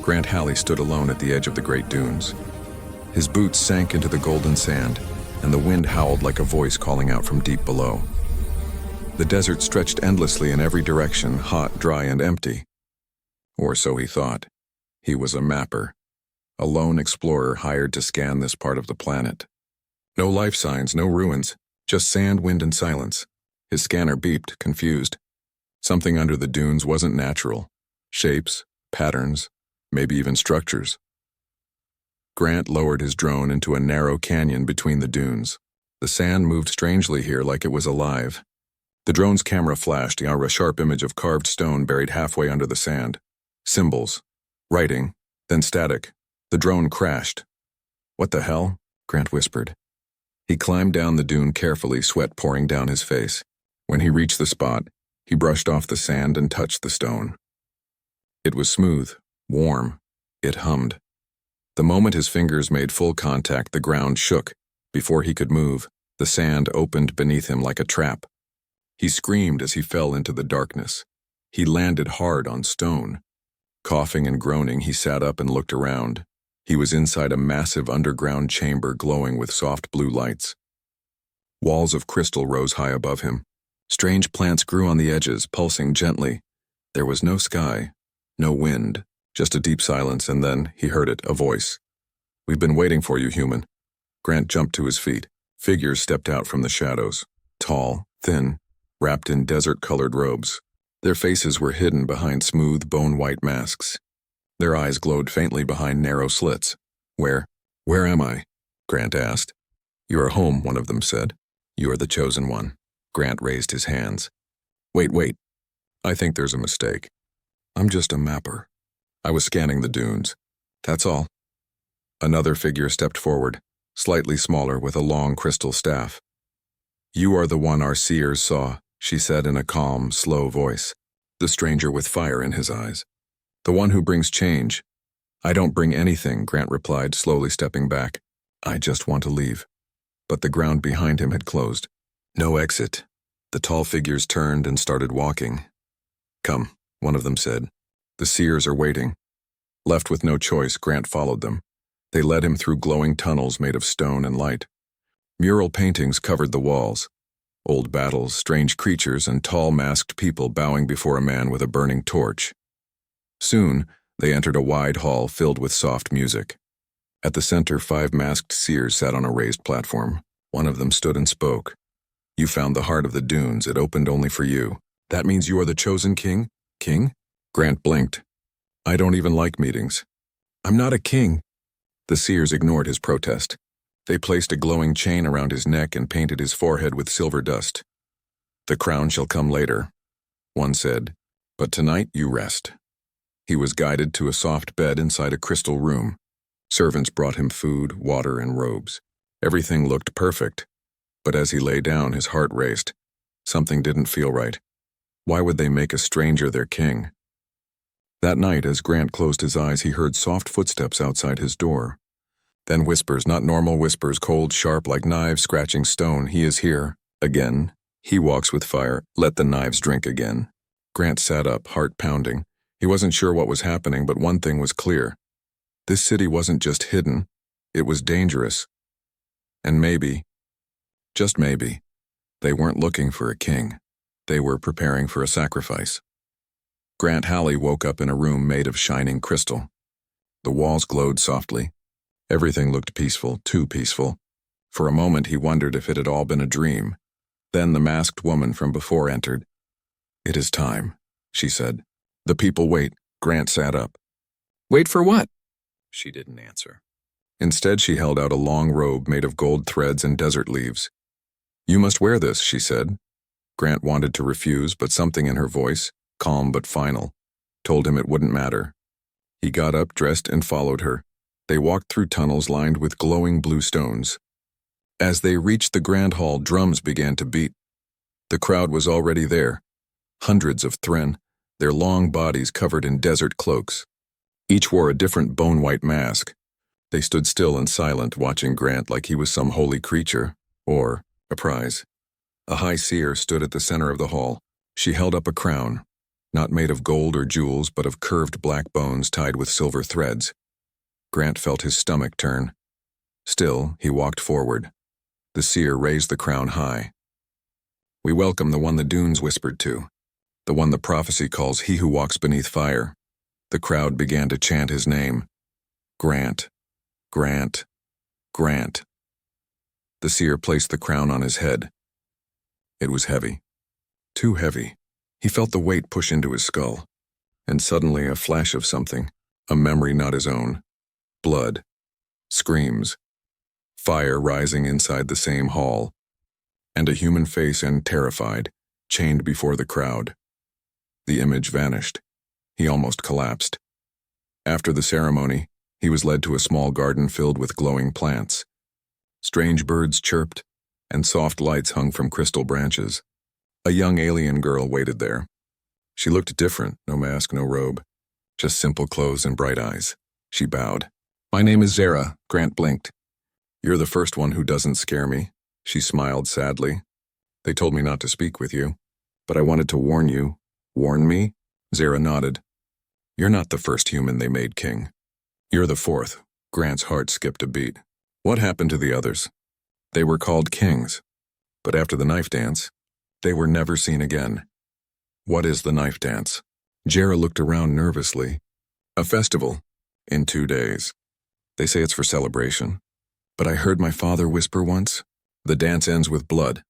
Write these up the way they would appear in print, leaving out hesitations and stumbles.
Grant Halley stood alone at the edge of the great dunes. His boots sank into the golden sand, and the wind howled like a voice calling out from deep below. The desert stretched endlessly in every direction, hot, dry, and empty. Or so he thought. He was a mapper, a lone explorer hired to scan this part of the planet. No life signs, no ruins, just sand, wind, and silence. His scanner beeped, confused. Something under the dunes wasn't natural. Shapes, patterns, maybe even structures. Grant lowered his drone into a narrow canyon between the dunes. The sand moved strangely here, like it was alive. The drone's camera flashed a sharp image of carved stone buried halfway under the sand. Symbols, writing, then static. The drone crashed. "What the hell?" Grant whispered. He climbed down the dune carefully, sweat pouring down his face. When he reached the spot, he brushed off the sand and touched the stone. It was smooth, warm. It hummed. The moment his fingers made full contact, the ground shook. Before he could move, the sand opened beneath him like a trap. He screamed as he fell into the darkness. He landed hard on stone. Coughing and groaning, he sat up and looked around. He was inside a massive underground chamber glowing with soft blue lights. Walls of crystal rose high above him. Strange plants grew on the edges, pulsing gently. There was no sky, no wind, just a deep silence, and then he heard it, a voice. "We've been waiting for you, human." Grant jumped to his feet. Figures stepped out from the shadows. Tall, thin, wrapped in desert-colored robes. Their faces were hidden behind smooth, bone-white masks. Their eyes glowed faintly behind narrow slits. Where am I?" Grant asked. "You are home," one of them said. "You are the chosen one." Grant raised his hands. Wait. I think there's a mistake. I'm just a mapper. I was scanning the dunes. That's all." Another figure stepped forward, slightly smaller with a long crystal staff. "You are the one our Seers saw," she said in a calm, slow voice, the stranger with fire in his eyes. "The one who brings change." "I don't bring anything," Grant replied, slowly stepping back. "I just want to leave." But the ground behind him had closed. No exit. The tall figures turned and started walking. "Come," one of them said. "The Seers are waiting." Left with no choice, Grant followed them. They led him through glowing tunnels made of stone and light. Mural paintings covered the walls. Old battles, strange creatures, and tall masked people bowing before a man with a burning torch. Soon, they entered a wide hall filled with soft music. At the center, 5 masked Seers sat on a raised platform. One of them stood and spoke. "You found the heart of the dunes. It opened only for you. That means you are the chosen king?" "King?" Grant blinked. "I don't even like meetings." "I'm not a king." The Seers ignored his protest. They placed a glowing chain around his neck and painted his forehead with silver dust. "The crown shall come later," one said, "but tonight you rest." He was guided to a soft bed inside a crystal room. Servants brought him food, water, and robes. Everything looked perfect, but as he lay down, his heart raced. Something didn't feel right. Why would they make a stranger their king? That night, as Grant closed his eyes, he heard soft footsteps outside his door. Then whispers, not normal whispers, cold, sharp, like knives scratching stone. "He is here. Again. He walks with fire. Let the knives drink again." Grant sat up, heart pounding. He wasn't sure what was happening, but one thing was clear. This city wasn't just hidden. It was dangerous. And maybe, just maybe, they weren't looking for a king. They were preparing for a sacrifice. Grant Halley woke up in a room made of shining crystal. The walls glowed softly. Everything looked peaceful, too peaceful. For a moment he wondered if it had all been a dream. Then the masked woman from before entered. "It is time," she said. "The people wait." Grant sat up. "Wait for what?" She didn't answer. Instead, she held out a long robe made of gold threads and desert leaves. "You must wear this," she said. Grant wanted to refuse, but something in her voice, calm but final, told him it wouldn't matter. He got up, dressed, and followed her. They walked through tunnels lined with glowing blue stones. As they reached the grand hall, drums began to beat. The crowd was already there. Hundreds of Thren, their long bodies covered in desert cloaks. Each wore a different bone-white mask. They stood still and silent, watching Grant like he was some holy creature, or a prize. A high seer stood at the center of the hall. She held up a crown. not made of gold or jewels, but of curved black bones tied with silver threads. Grant felt his stomach turn. Still, he walked forward. The seer raised the crown high. "We welcome the one the dunes whispered to, the one the prophecy calls he who walks beneath fire." The crowd began to chant his name. Grant, Grant, Grant. The seer placed the crown on his head. It was heavy. Too heavy. He felt the weight push into his skull. And suddenly a flash of something, a memory not his own. Blood. Screams. Fire rising inside the same hall. And a human face, and terrified, chained before the crowd. The image vanished. He almost collapsed. After the ceremony, he was led to a small garden filled with glowing plants. Strange birds chirped, and soft lights hung from crystal branches. A young alien girl waited there. She looked different, no mask, no robe, just simple clothes and bright eyes. She bowed. "My name is Zara," Grant blinked. "You're the first one who doesn't scare me." She smiled sadly. "They told me not to speak with you, but I wanted to warn you." "Warn me?" Zara nodded. "You're not the first human they made king. You're the fourth." Grant's heart skipped a beat. What happened to the others? They were called kings, but after the knife dance, they were never seen again. What is the knife dance? Jera looked around nervously. "A festival. In 2 days. They say it's for celebration. But I heard my father whisper once, the dance ends with blood."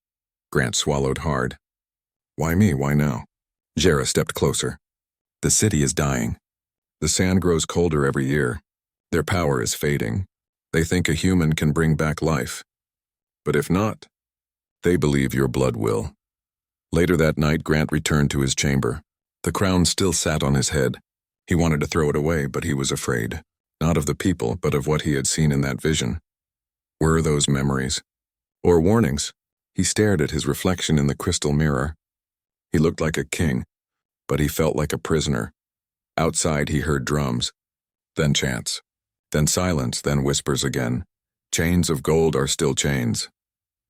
Grant swallowed hard. "Why me? Why now?" Jera stepped closer. "The city is dying. The sand grows colder every year. Their power is fading. They think a human can bring back life. But if not, they believe your blood will." Later that night, Grant returned to his chamber. The crown still sat on his head. He wanted to throw it away, but he was afraid. Not of the people, but of what he had seen in that vision. Were those memories? Or warnings? He stared at his reflection in the crystal mirror. He looked like a king, but he felt like a prisoner. Outside he heard drums, then chants, then silence, then whispers again. Chains of gold are still chains.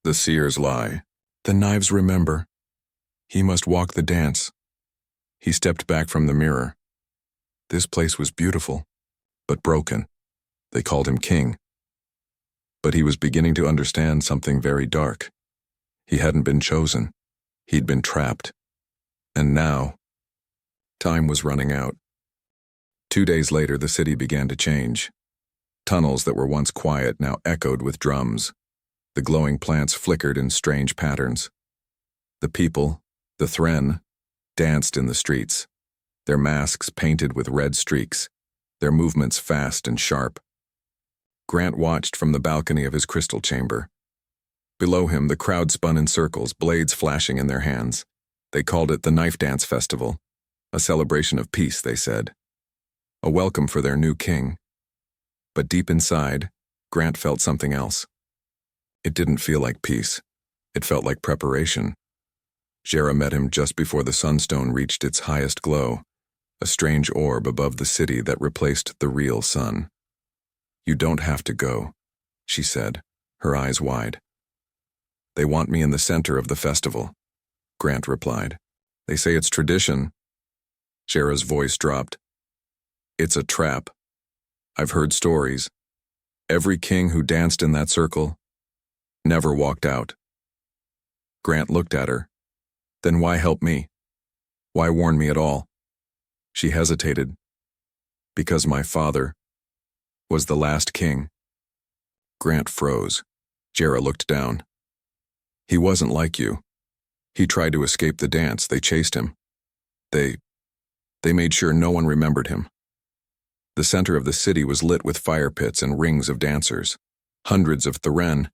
The seers lie. The knives remember. He must walk the dance. He stepped back from the mirror. This place was beautiful, but broken. They called him king. But he was beginning to understand something very dark. He hadn't been chosen. He'd been trapped. And now, time was running out. 2 days later, the city began to change. Tunnels that were once quiet now echoed with drums. The glowing plants flickered in strange patterns. The people, the Thren, danced in the streets, their masks painted with red streaks, their movements fast and sharp. Grant watched from the balcony of his crystal chamber. Below him, the crowd spun in circles, blades flashing in their hands. They called it the Knife Dance Festival, a celebration of peace, they said. A welcome for their new king. But deep inside, Grant felt something else. It didn't feel like peace. It felt like preparation. Jera met him just before the sunstone reached its highest glow, a strange orb above the city that replaced the real sun. "You don't have to go," she said, her eyes wide. "They want me in the center of the festival," Grant replied. "They say it's tradition." Jera's voice dropped. "It's a trap. I've heard stories. Every king who danced in that circle never walked out." Grant looked at her. "Then why help me? Why warn me at all?" She hesitated. "Because my father was the last king." Grant froze. Jera looked down. "He wasn't like you. He tried to escape the dance. They chased him. They made sure no one remembered him." The center of the city was lit with fire pits and rings of dancers. Hundreds of Thren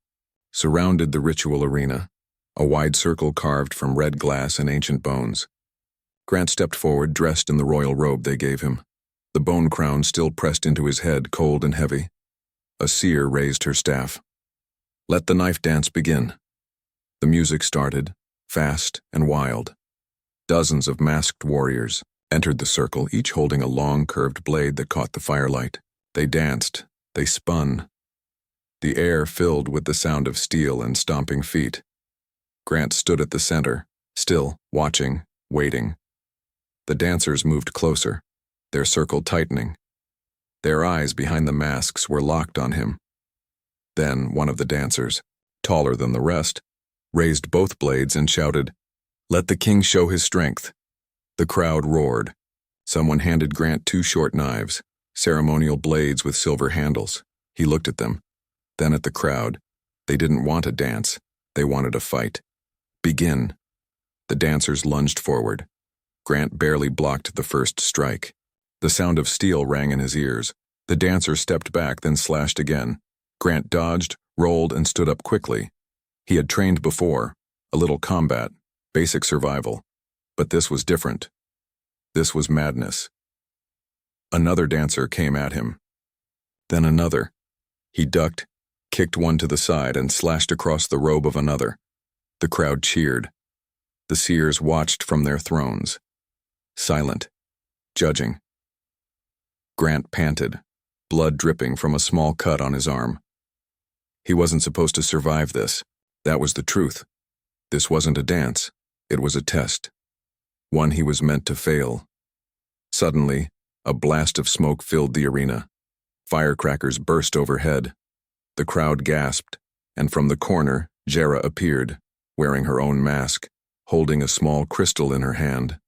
surrounded the ritual arena, a wide circle carved from red glass and ancient bones. Grant stepped forward, dressed in the royal robe they gave him, the bone crown still pressed into his head, cold and heavy. A seer raised her staff. "Let the knife dance begin." The music started, fast and wild. Dozens of masked warriors entered the circle, each holding a long, curved blade that caught the firelight. They danced, they spun. The air filled with the sound of steel and stomping feet. Grant stood at the center, still, watching, waiting. The dancers moved closer, their circle tightening. Their eyes behind the masks were locked on him. Then one of the dancers, taller than the rest, raised both blades and shouted, "Let the king show his strength." The crowd roared. Someone handed Grant 2 short knives, ceremonial blades with silver handles. He looked at them, then at the crowd. They didn't want a dance. They wanted a fight. "Begin." The dancers lunged forward. Grant barely blocked the first strike. The sound of steel rang in his ears. The dancer stepped back, then slashed again. Grant dodged, rolled, and stood up quickly. He had trained before, a little combat, basic survival. But this was different. This was madness. Another dancer came at him. Then another. He ducked, kicked one to the side, and slashed across the robe of another. The crowd cheered. The Seers watched from their thrones, silent, judging. Grant panted, blood dripping from a small cut on his arm. He wasn't supposed to survive this. That was the truth. This wasn't a dance. It was a test. One he was meant to fail. Suddenly, a blast of smoke filled the arena. Firecrackers burst overhead. The crowd gasped, and from the corner, Jera appeared, wearing her own mask, holding a small crystal in her hand.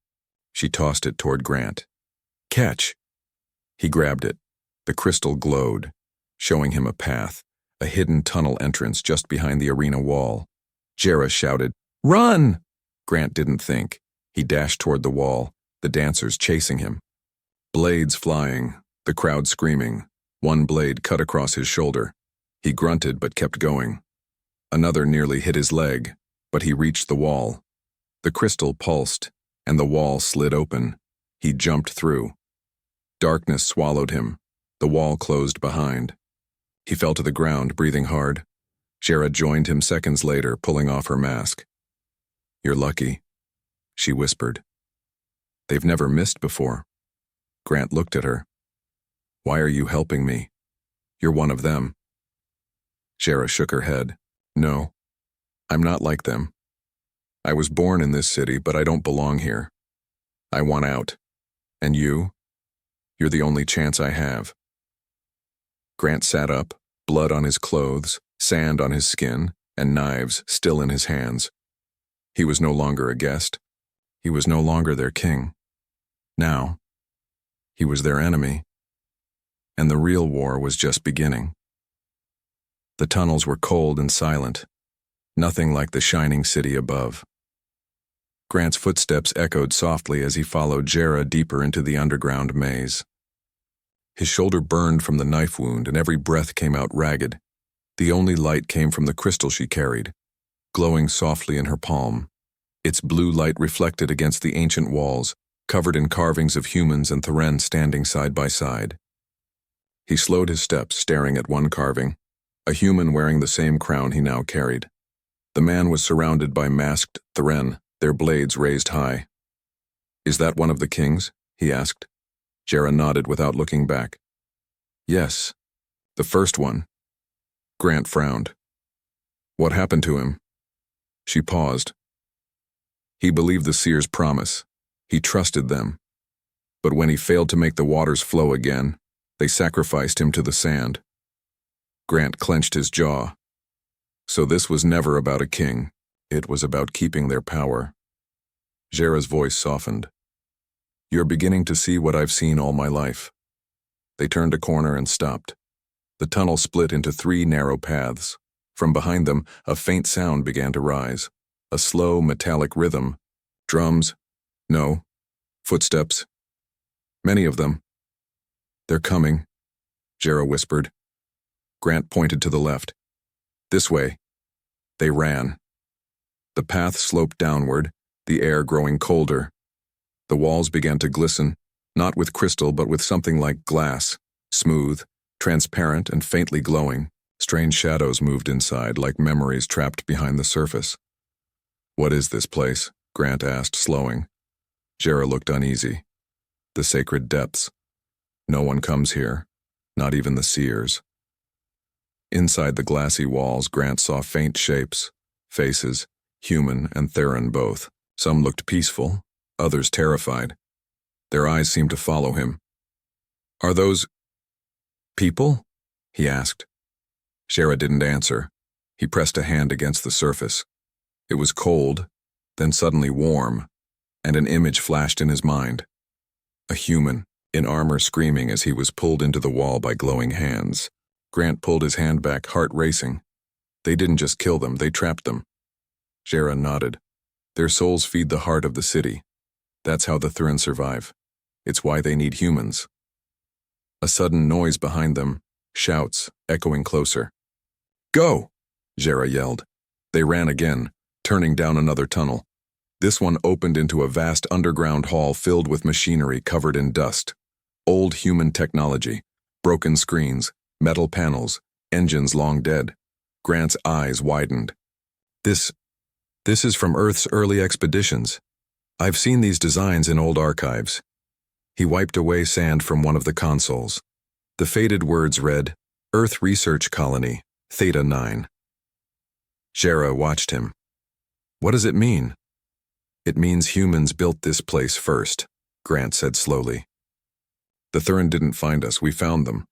She tossed it toward Grant. "Catch!" He grabbed it. The crystal glowed, showing him a path, a hidden tunnel entrance just behind the arena wall. Jera shouted, "Run!" Grant didn't think. He dashed toward the wall, the dancers chasing him. Blades flying, the crowd screaming. One blade cut across his shoulder. He grunted but kept going. Another nearly hit his leg, but he reached the wall. The crystal pulsed, and the wall slid open. He jumped through. Darkness swallowed him. The wall closed behind. He fell to the ground, breathing hard. Jera joined him seconds later, pulling off her mask. "You're lucky," she whispered. "They've never missed before." Grant looked at her. "Why are you helping me? You're one of them." Jera shook her head. "No, I'm not like them. I was born in this city, but I don't belong here. I want out. And you? You're the only chance I have." Grant sat up, blood on his clothes, sand on his skin, and knives still in his hands. He was no longer a guest. He was no longer their king. Now, he was their enemy. And the real war was just beginning. The tunnels were cold and silent, nothing like the shining city above. Grant's footsteps echoed softly as he followed Jera deeper into the underground maze. His shoulder burned from the knife wound, and every breath came out ragged. The only light came from the crystal she carried, glowing softly in her palm. Its blue light reflected against the ancient walls, covered in carvings of humans and Theren standing side by side. He slowed his steps, staring at one carving, a human wearing the same crown he now carried. The man was surrounded by masked Theren, their blades raised high. "Is that one of the kings?" he asked. Jera nodded without looking back. "Yes, the first one." Grant frowned. "What happened to him?" She paused. He believed the Seers' promise. He trusted them. But when he failed to make the waters flow again, they sacrificed him to the sand. Grant clenched his jaw. So this was never about a king. It was about keeping their power. Jera's voice softened. "You're beginning to see what I've seen all my life." They turned a corner and stopped. The tunnel split into 3 narrow paths. From behind them, a faint sound began to rise. A slow, metallic rhythm. Drums. No. Footsteps. Many of them. "They're coming," Jera whispered. Grant pointed to the left. "This way." They ran. The path sloped downward, the air growing colder. The walls began to glisten, not with crystal but with something like glass, smooth, transparent, and faintly glowing. Strange shadows moved inside, like memories trapped behind the surface. "What is this place?" Grant asked, slowing. Jera looked uneasy. "The sacred depths. No one comes here, not even the Seers." Inside the glassy walls, Grant saw faint shapes, faces, human and Theren both. Some looked peaceful, others terrified. Their eyes seemed to follow him. "Are those people?" he asked. Shara didn't answer. He pressed a hand against the surface. It was cold, then suddenly warm, and an image flashed in his mind. A human, in armor, screaming as he was pulled into the wall by glowing hands. Grant pulled his hand back, heart racing. They didn't just kill them, they trapped them. Shara nodded. Their souls feed the heart of the city. That's how the Thurin survive. It's why they need humans. A sudden noise behind them, shouts, echoing closer. "Go!" Shara yelled. They ran again, turning down another tunnel. This one opened into a vast underground hall filled with machinery covered in dust. Old human technology, broken screens, metal panels, engines long dead. Grant's eyes widened. This is from Earth's early expeditions. I've seen these designs in old archives." He wiped away sand from one of the consoles. The faded words read, "Earth Research Colony, Theta 9. Shara watched him. "What does it mean?" "It means humans built this place first," Grant said slowly. "The Thurin didn't find us, we found them."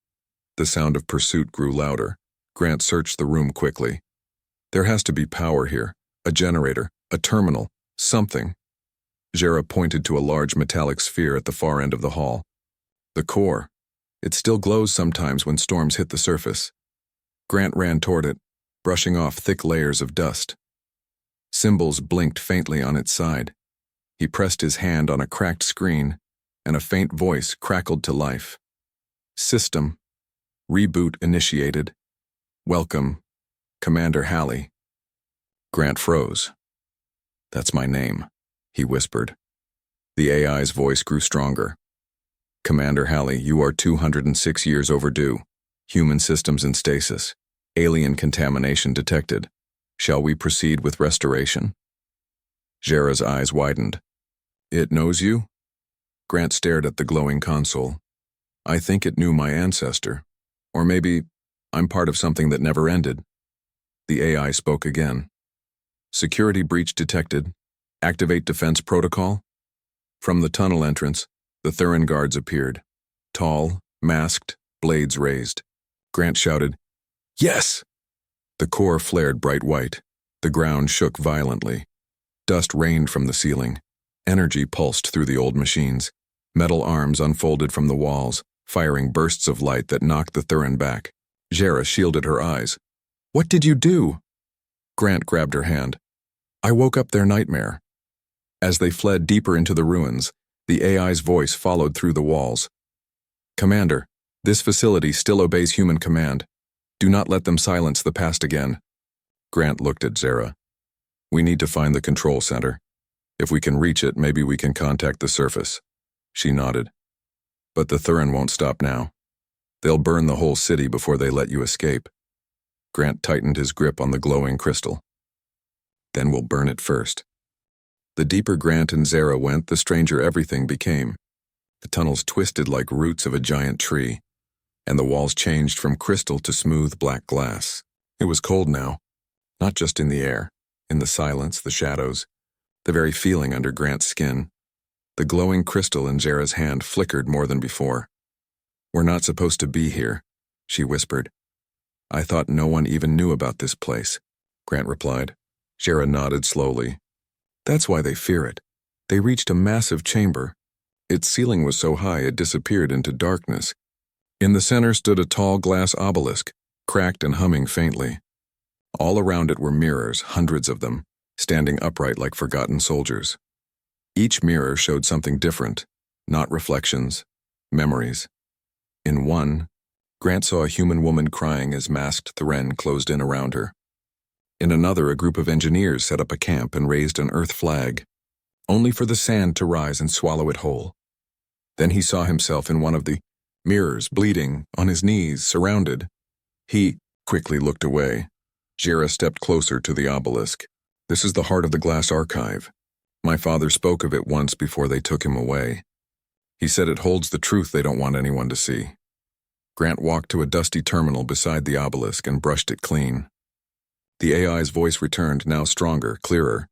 The sound of pursuit grew louder. Grant searched the room quickly. "There has to be power here, a generator, a terminal, something." Shara pointed to a large metallic sphere at the far end of the hall. "The core. It still glows sometimes when storms hit the surface." Grant ran toward it, brushing off thick layers of dust. Symbols blinked faintly on its side. He pressed his hand on a cracked screen, and a faint voice crackled to life. "System. Reboot initiated. Welcome, Commander Halley." Grant froze. "That's my name," he whispered. The AI's voice grew stronger. "Commander Halley, you are 206 years overdue. Human systems in stasis. Alien contamination detected. Shall we proceed with restoration?" Shara's eyes widened. "It knows you?" Grant stared at the glowing console. "I think it knew my ancestor. Or maybe I'm part of something that never ended." The AI spoke again. "Security breach detected. Activate defense protocol." From the tunnel entrance, the Thurin guards appeared. Tall, masked, blades raised. Grant shouted, "Yes!" The core flared bright white. The ground shook violently. Dust rained from the ceiling. Energy pulsed through the old machines. Metal arms unfolded from the walls, firing bursts of light that knocked the Thurin back. Shara shielded her eyes. "What did you do?" Grant grabbed her hand. "I woke up their nightmare." As they fled deeper into the ruins, the AI's voice followed through the walls. "Commander, this facility still obeys human command. Do not let them silence the past again." Grant looked at Shara. "We need to find the control center. If we can reach it, maybe we can contact the surface." She nodded. "But the Thurin won't stop now. They'll burn the whole city before they let you escape." Grant tightened his grip on the glowing crystal. "Then we'll burn it first." The deeper Grant and Shara went, the stranger everything became. The tunnels twisted like roots of a giant tree, and the walls changed from crystal to smooth black glass. It was cold now, not just in the air, in the silence, the shadows, the very feeling under Grant's skin. The glowing crystal in Shara's hand flickered more than before. "We're not supposed to be here," she whispered. "I thought no one even knew about this place," Grant replied. Shara nodded slowly. "That's why they fear it. They reached a massive chamber. Its ceiling was so high it disappeared into darkness. In the center stood a tall glass obelisk, cracked and humming faintly. All around it were mirrors, hundreds of them, standing upright like forgotten soldiers. Each mirror showed something different, not reflections, memories. In one, Grant saw a human woman crying as masked Thurin closed in around her. In another, a group of engineers set up a camp and raised an Earth flag, only for the sand to rise and swallow it whole. Then he saw himself in one of the mirrors, bleeding, on his knees, surrounded. He quickly looked away. Shara stepped closer to the obelisk. "This is the heart of the glass archive. My father spoke of it once before they took him away. He said it holds the truth they don't want anyone to see." Grant walked to a dusty terminal beside the obelisk and brushed it clean. The AI's voice returned, now stronger, clearer.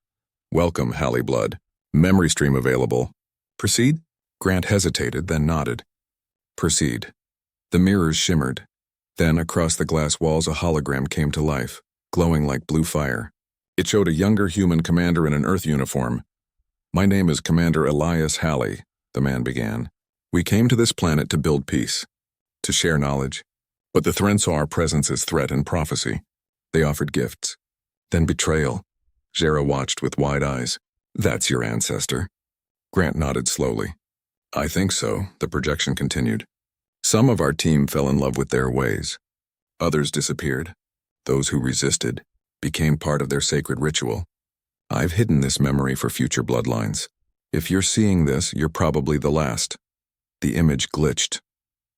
"Welcome, Halley Blood. Memory stream available. Proceed?" Grant hesitated, then nodded. Proceed. The mirrors shimmered. Then, across the glass walls, a hologram came to life, glowing like blue fire. It showed a younger human commander in an Earth uniform. "My name is Commander Elias Halley," the man began. "We came to this planet to build peace, to share knowledge. But the Thren saw our presence as threat and prophecy. They offered gifts. Then betrayal." Jera watched with wide eyes. "That's your ancestor?" Grant nodded slowly. "I think so," the projection continued. "Some of our team fell in love with their ways. Others disappeared. Those who resisted became part of their sacred ritual. I've hidden this memory for future bloodlines. If you're seeing this, you're probably the last." The image glitched.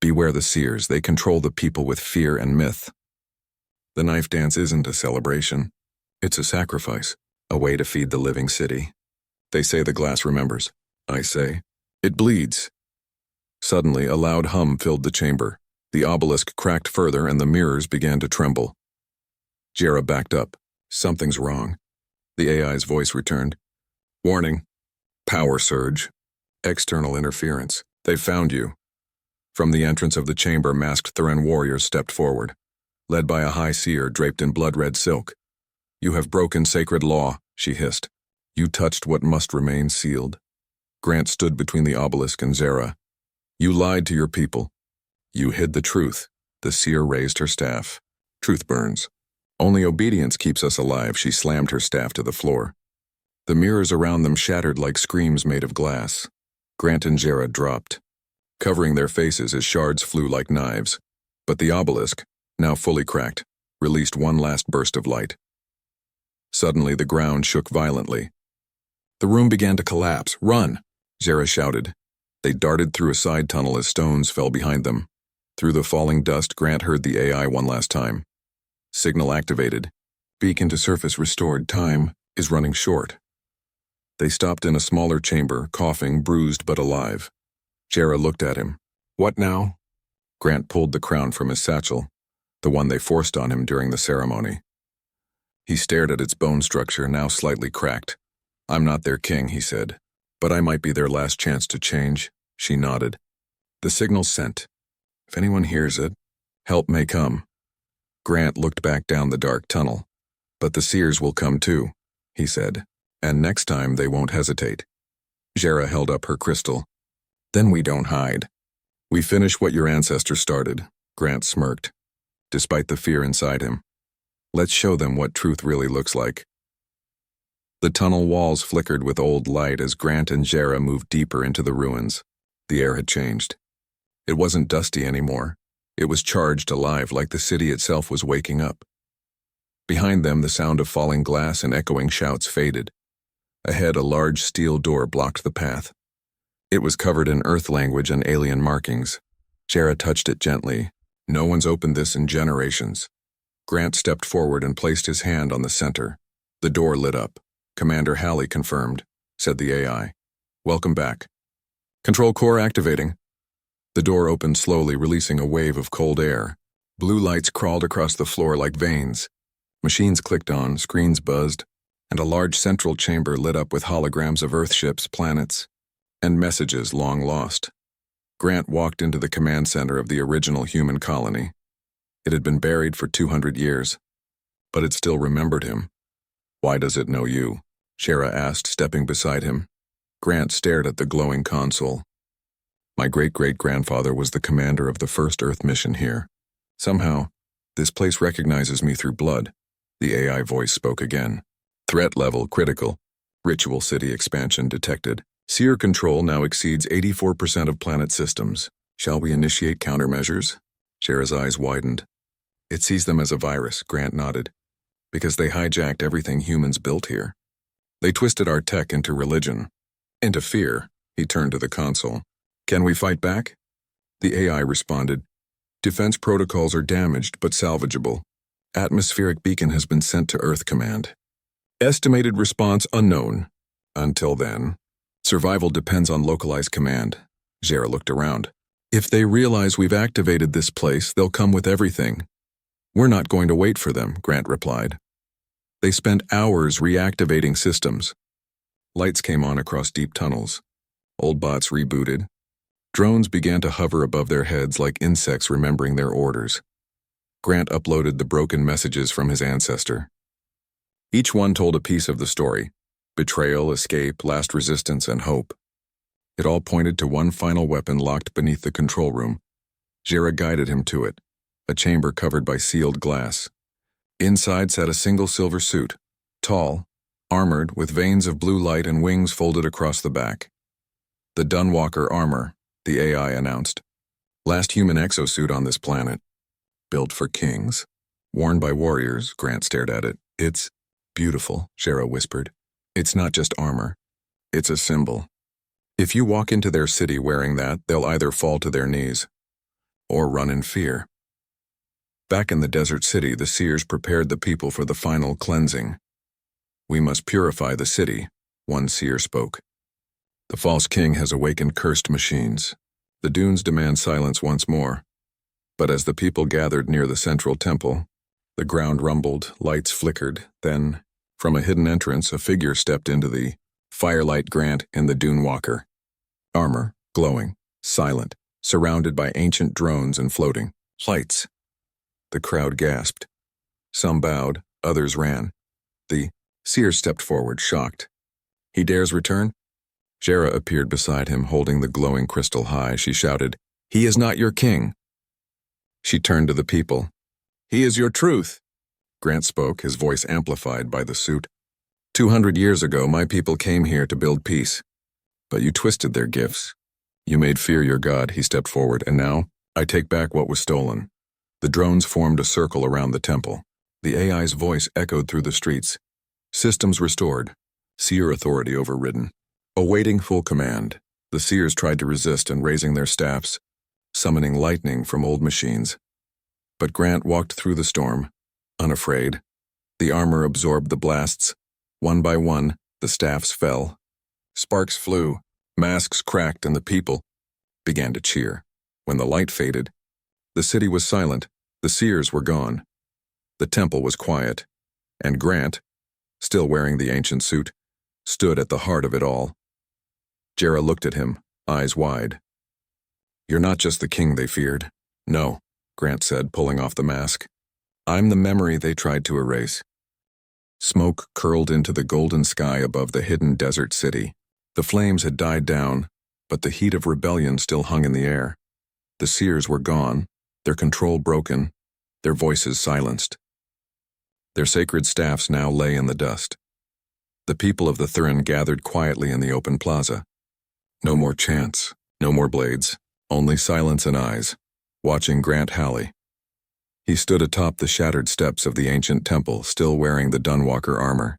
"Beware the Seers. They control the people with fear and myth. The knife dance isn't a celebration. It's a sacrifice, a way to feed the living city. They say the glass remembers. I say, it bleeds." Suddenly, a loud hum filled the chamber. The obelisk cracked further and the mirrors began to tremble. Jera backed up. "Something's wrong." The AI's voice returned. "Warning. Power surge. External interference. They've found you." From the entrance of the chamber, masked Thren warriors stepped forward, led by a high seer draped in blood-red silk. "You have broken sacred law," she hissed. "You touched what must remain sealed." Grant stood between the obelisk and Jera. "You lied to your people. You hid the truth." The seer raised her staff. "Truth burns. Only obedience keeps us alive." She slammed her staff to the floor. The mirrors around them shattered like screams made of glass. Grant and Jera dropped, covering their faces as shards flew like knives. But the obelisk, now fully cracked, released one last burst of light. Suddenly, the ground shook violently. The room began to collapse. "Run!" Jera shouted. They darted through a side tunnel as stones fell behind them. Through the falling dust, Grant heard the AI one last time. "Signal activated. Beacon to surface restored. Time is running short." They stopped in a smaller chamber, coughing, bruised but alive. Jera looked at him. "What now?" Grant pulled the crown from his satchel, the one they forced on him during the ceremony. He stared at its bone structure, now slightly cracked. "I'm not their king," he said, "but I might be their last chance to change." She nodded. "The signal's sent. If anyone hears it, help may come." Grant looked back down the dark tunnel. "But the Seers will come too," he said, "and next time they won't hesitate." Jera held up her crystal. "Then we don't hide. We finish what your ancestors started." Grant smirked, despite the fear inside him. "Let's show them what truth really looks like." The tunnel walls flickered with old light as Grant and Jera moved deeper into the ruins. The air had changed. It wasn't dusty anymore. It was charged, alive, like the city itself was waking up. Behind them, the sound of falling glass and echoing shouts faded. Ahead, a large steel door blocked the path. It was covered in Earth language and alien markings. Jera touched it gently. "No one's opened this in generations." Grant stepped forward and placed his hand on the center. The door lit up. "Commander Halley confirmed," said the AI. "Welcome back. Control core activating." The door opened slowly, releasing a wave of cold air. Blue lights crawled across the floor like veins. Machines clicked on, screens buzzed, and a large central chamber lit up with holograms of Earth ships, planets, and messages long lost. Grant walked into the command center of the original human colony. It had been buried for 200 years, but it still remembered him. "Why does it know you?" Jera asked, stepping beside him. Grant stared at the glowing console. "My great-great-grandfather was the commander of the first Earth mission here. Somehow, this place recognizes me through blood." The AI voice spoke again. "Threat level critical. Ritual city expansion detected. Seer control now exceeds 84% of planet systems. Shall we initiate countermeasures?" Jera's eyes widened. "It sees them as a virus," Grant nodded, "because they hijacked everything humans built here. They twisted our tech into religion, into fear." He turned to the console. "Can we fight back?" The AI responded. "Defense protocols are damaged but salvageable. Atmospheric beacon has been sent to Earth Command. Estimated response unknown. Until then, survival depends on localized command." Jera looked around. "If they realize we've activated this place, they'll come with everything." "We're not going to wait for them," Grant replied. They spent hours reactivating systems. Lights came on across deep tunnels. Old bots rebooted. Drones began to hover above their heads like insects remembering their orders. Grant uploaded the broken messages from his ancestor. Each one told a piece of the story: betrayal, escape, last resistance, and hope. It all pointed to one final weapon locked beneath the control room. Jera guided him to it, a chamber covered by sealed glass. Inside sat a single silver suit, tall, armored, with veins of blue light and wings folded across the back. The Dunwalker armor, the AI announced. Last human exosuit on this planet. Built for kings. Worn by warriors, Grant stared at it. It's beautiful, Jera whispered. It's not just armor. It's a symbol. If you walk into their city wearing that, they'll either fall to their knees or run in fear. Back in the desert city, the Seers prepared the people for the final cleansing. We must purify the city, one Seer spoke. The false king has awakened cursed machines. The dunes demand silence once more. But as the people gathered near the central temple, the ground rumbled, lights flickered, then, from a hidden entrance, a figure stepped into the firelight. Grant in the Dune Walker. Armor, glowing, silent, surrounded by ancient drones and floating lights. The crowd gasped. Some bowed, others ran. The Seer stepped forward, shocked. He dares return? Jera appeared beside him, holding the glowing crystal high. She shouted, "He is not your king." She turned to the people. "He is your truth." Grant spoke, his voice amplified by the suit. 200 years ago, my people came here to build peace. But you twisted their gifts. You made fear your god. He stepped forward, and now, I take back what was stolen. The drones formed a circle around the temple. The AI's voice echoed through the streets. Systems restored. Seer authority overridden. Awaiting full command, the Seers tried to resist and raising their staffs, summoning lightning from old machines. But Grant walked through the storm, unafraid. The armor absorbed the blasts. One by one, the staffs fell. Sparks flew, masks cracked, and the people began to cheer. When the light faded, the city was silent. The Seers were gone. The temple was quiet. And Grant, still wearing the ancient suit, stood at the heart of it all. Jera looked at him, eyes wide. "You're not just the king they feared." "No," Grant said, pulling off the mask. "I'm the memory they tried to erase." Smoke curled into the golden sky above the hidden desert city. The flames had died down, but the heat of rebellion still hung in the air. The Seers were gone, their control broken, their voices silenced. Their sacred staffs now lay in the dust. The people of the Thurin gathered quietly in the open plaza. No more chants, no more blades, only silence and eyes, watching Grant Halley. He stood atop the shattered steps of the ancient temple, still wearing the Dunwalker armor.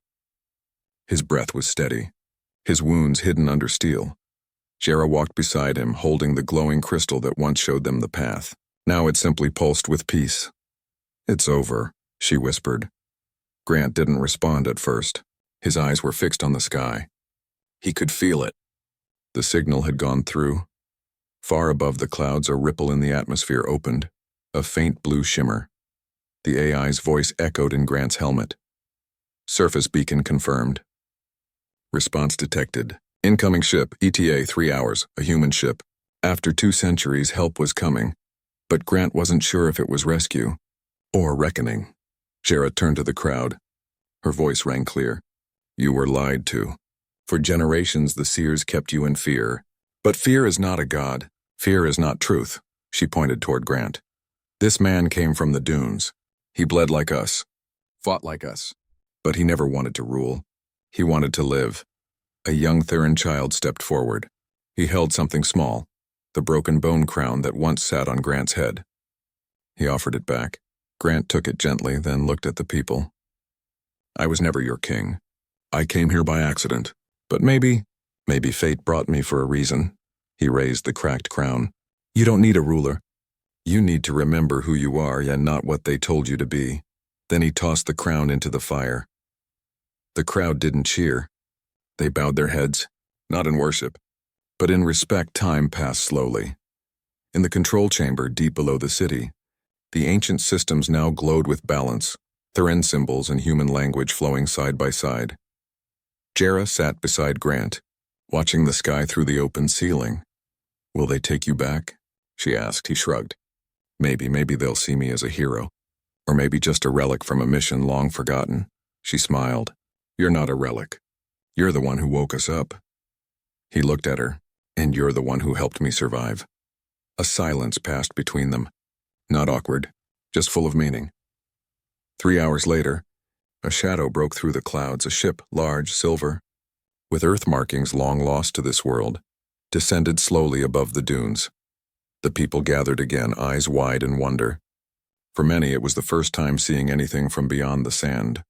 His breath was steady, his wounds hidden under steel. Jera walked beside him, holding the glowing crystal that once showed them the path. Now it simply pulsed with peace. "It's over," she whispered. Grant didn't respond at first. His eyes were fixed on the sky. He could feel it. The signal had gone through. Far above the clouds, a ripple in the atmosphere opened, a faint blue shimmer. The AI's voice echoed in Grant's helmet. Surface beacon confirmed. Response detected. Incoming ship, ETA 3 hours, a human ship. After 2 centuries, help was coming. But Grant wasn't sure if it was rescue or reckoning. Jera turned to the crowd. Her voice rang clear. "You were lied to. For generations, the Seers kept you in fear. But fear is not a god. Fear is not truth." She pointed toward Grant. "This man came from the dunes. He bled like us, fought like us. But he never wanted to rule. He wanted to live." A young Thurin child stepped forward. He held something small, the broken bone crown that once sat on Grant's head. He offered it back. Grant took it gently, then looked at the people. "I was never your king. I came here by accident. But maybe fate brought me for a reason." He raised the cracked crown. "You don't need a ruler. You need to remember who you are and not what they told you to be." Then he tossed the crown into the fire. The crowd didn't cheer. They bowed their heads, not in worship, but in respect. Time passed slowly. In the control chamber deep below the city, the ancient systems now glowed with balance, Thurin symbols and human language flowing side by side. Jera sat beside Grant, watching the sky through the open ceiling. Will they take you back? She asked. He shrugged. Maybe they'll see me as a hero. Or maybe just a relic from a mission long forgotten. She smiled. You're not a relic. You're the one who woke us up. He looked at her. And you're the one who helped me survive. A silence passed between them. Not awkward, just full of meaning. 3 hours later, a shadow broke through the clouds. A ship, large, silver, with earth markings long lost to this world, descended slowly above the dunes. The people gathered again, eyes wide in wonder. For many, it was the first time seeing anything from beyond the sand.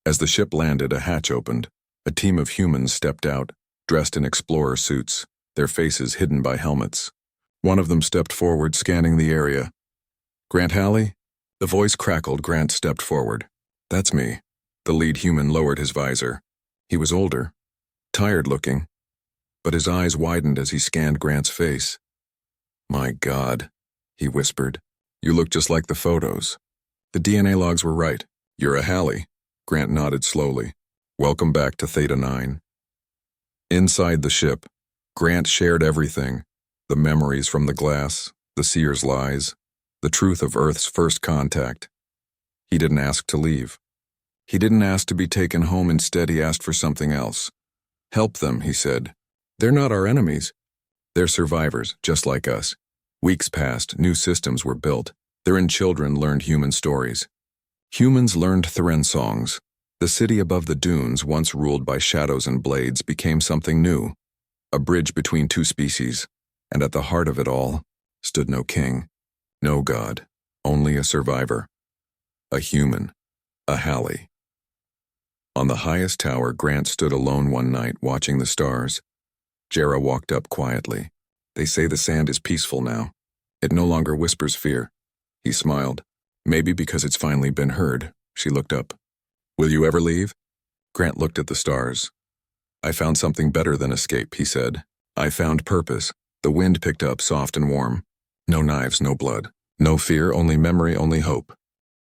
As the ship landed, a hatch opened. A team of humans stepped out, dressed in explorer suits, their faces hidden by helmets. One of them stepped forward, scanning the area. Grant Halley? The voice crackled. Grant stepped forward. That's me. The lead human lowered his visor. He was older, tired-looking, but his eyes widened as he scanned Grant's face. My God, he whispered. You look just like the photos. The DNA logs were right. You're a Halley. Grant nodded slowly. Welcome back to Theta 9. Inside the ship, Grant shared everything. The memories from the glass, the Seers' lies, the truth of Earth's first contact. He didn't ask to leave. He didn't ask to be taken home. Instead, he asked for something else. Help them, he said. They're not our enemies. They're survivors, just like us. Weeks passed, new systems were built. Therein children learned human stories. Humans learned Theren songs. The city above the dunes, once ruled by shadows and blades, became something new. A bridge between two species. And at the heart of it all stood no king, no god, only a survivor. A human, a Halley. On the highest tower, Grant stood alone one night, watching the stars. Jera walked up quietly. They say the sand is peaceful now. It no longer whispers fear. He smiled. Maybe because it's finally been heard. She looked up. Will you ever leave? Grant looked at the stars. I found something better than escape, he said. I found purpose. The wind picked up, soft and warm. No knives, no blood. No fear, only memory, only hope.